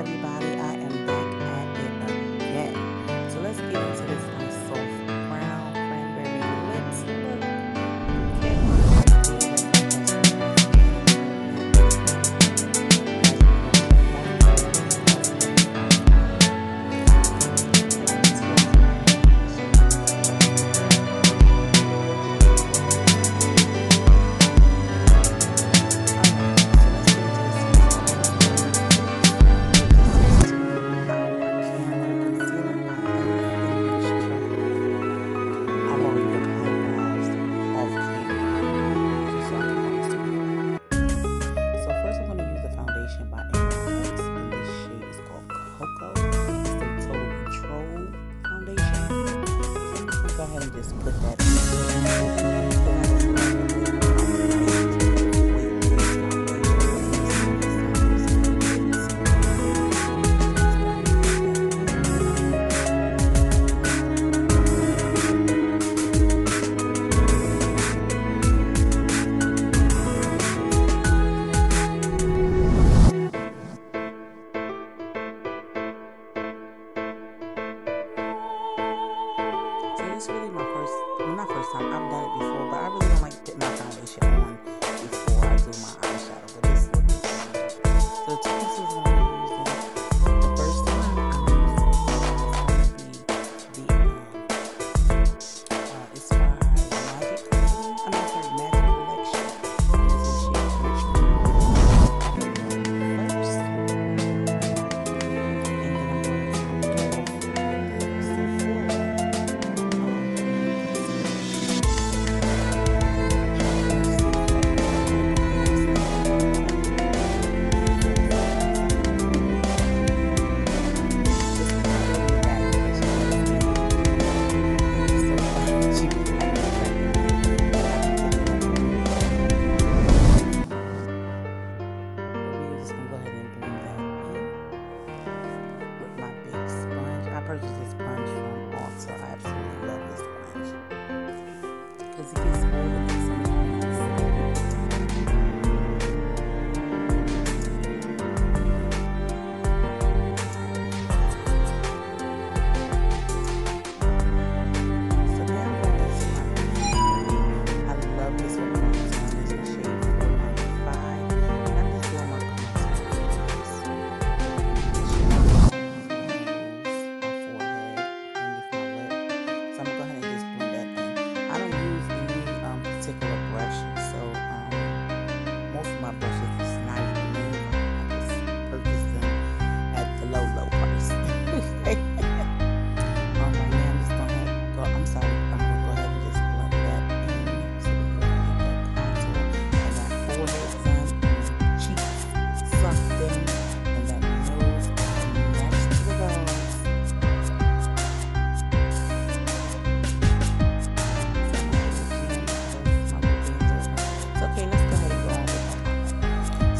everybody, I am back at it again. So let's get into this nice soft brown cranberry lips look. Just put that It's really my first, well, not first time, I've done it before, but I really don't like putting my foundation on before I do my eyeshadow, but this look is good. So the two pieces I'm using, the first time I'm using is it's by Magic Collection, I'm not sorry, Magic Collection, and it's in shade Rich Cream. First, and then I'm going to purchased this sponge from Ulta. I absolutely love this sponge because it gets all the things in the So now I'm going to I love this one. This is shade 495, and I'm just doing my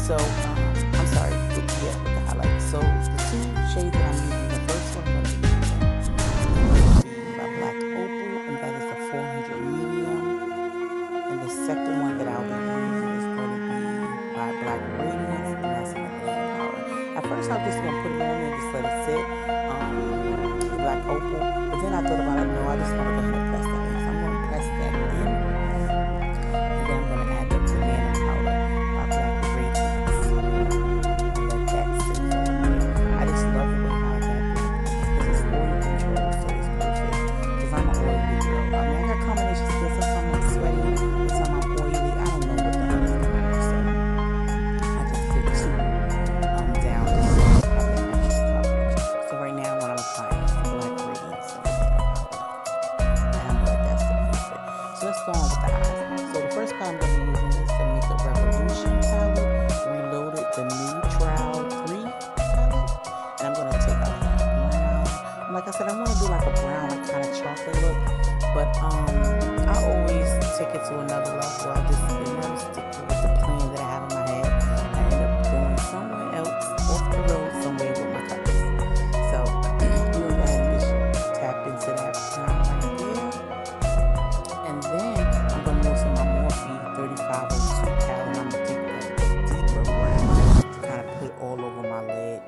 So, I'm sorry, with the highlight. So, the two shades that I'm using, the first one I'm going to be using by Black Opal, and that is the 400 medium. And the second one that I'll be using is going to be by Black Radiance, and that's in the Glitter Powder. At first, I'm just going to put it on and just let it sit, the Black Opal. But then I thought about it, no, I just want to go ahead and press that in. So, I'm going to press that in, and then I'm going to add the Glitter Powder by Black Radiance. Like I said, I want to do like a brown, like kind of chocolate look, but I always take it to another level. I just never stick with the plan that I have in my head. I end up going somewhere else, off the road, somewhere with my colors. So we'll go ahead and just tap into that brown right there, and then I'm gonna go to my Morphe 3502 palette. I'm gonna take that deeper brown to kind of put all over my lid.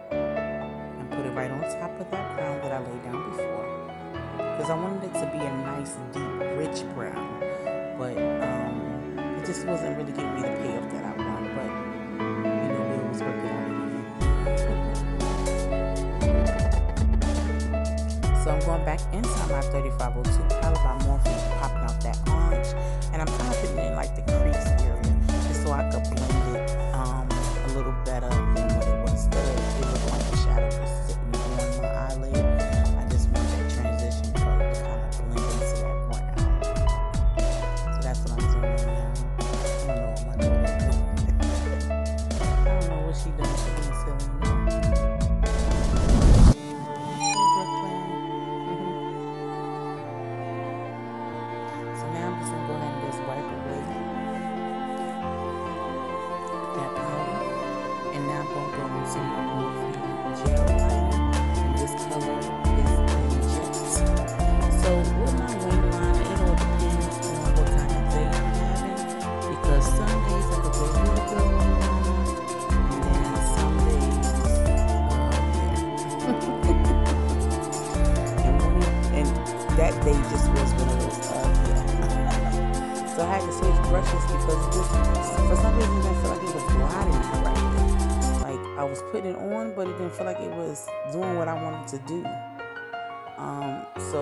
because I wanted it to be a nice, deep, rich brown. But it just wasn't really giving me the payoff that I want. But we always work it out again. So I'm going back inside my 3502 palette by Morphe, popping out that orange, and I'm kind of putting it in like the crease area, just so I could blend it a little better than what it was. Instead of it looked like a shadow just sitting on my eyelid, I just want that transition color to kind of blend into that brown. So that's what I'm doing right now. I don't know what my daughter's doing. I don't know what she does. She's being silly. So now I'm just going to go ahead and just wipe away that powder. And now I'm going to go into my Morphe gel liner. And this color is Just. So with my wing liner, it all depends on what kind of day I'm having. Because some days I could go really good with wing liner. And then some days, and that day just was one of those, So I had to switch brushes because for some reason I felt like it was gliding right. Like I was putting it on, but it didn't feel like it was doing what I wanted to do. So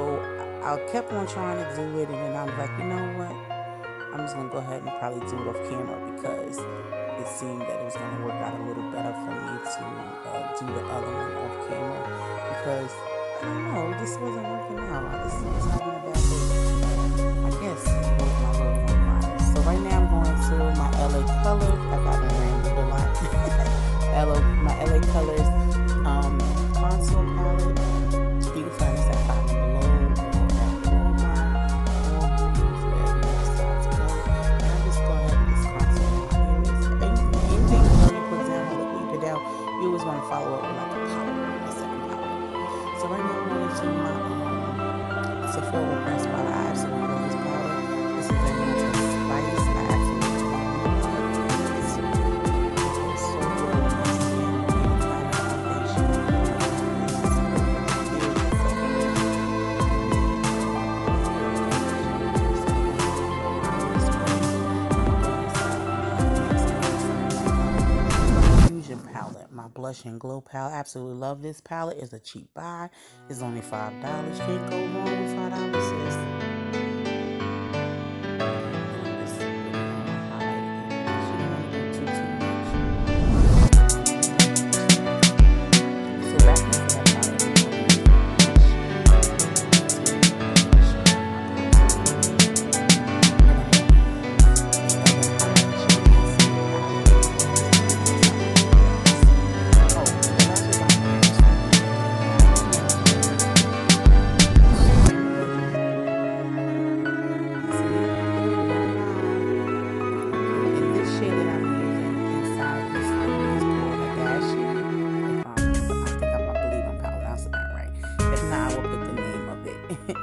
I kept on trying to do it, and then I was like, you know what? I'm just gonna go ahead and probably do it off camera because it seemed that it was gonna work out a little better for me to do the other one off camera because I don't know, this wasn't working out. This was having a bad day. I guess with my little one liner. So right now I'm going to my LA Colors. I've been rambling a lot. My LA Colors contour palette. You can find this at bottom below or at Walmart, Walgreens, wherever you decide to go. And I just go ahead and just contour my areas. Anything you put down or you put down, you always want to follow up with like a powder, a second powder. So right now I'm going to my Sephora press powder. I absolutely love this powder. This is a new Spice. I absolutely love it. It goes so good on my skin. Anytime I foundation, it's Fusion palette, my blush and glow palette. Absolutely love this palette. It's a cheap buy. It's only $5. Can't go wrong with $5, sis.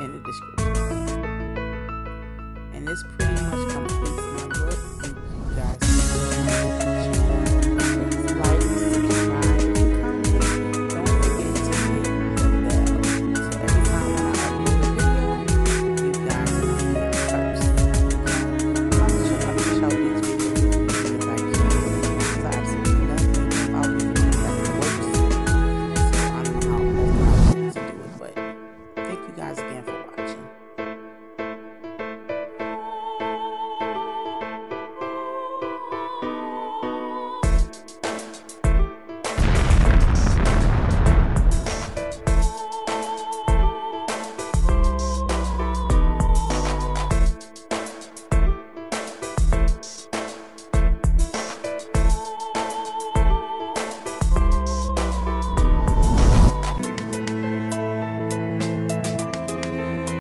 And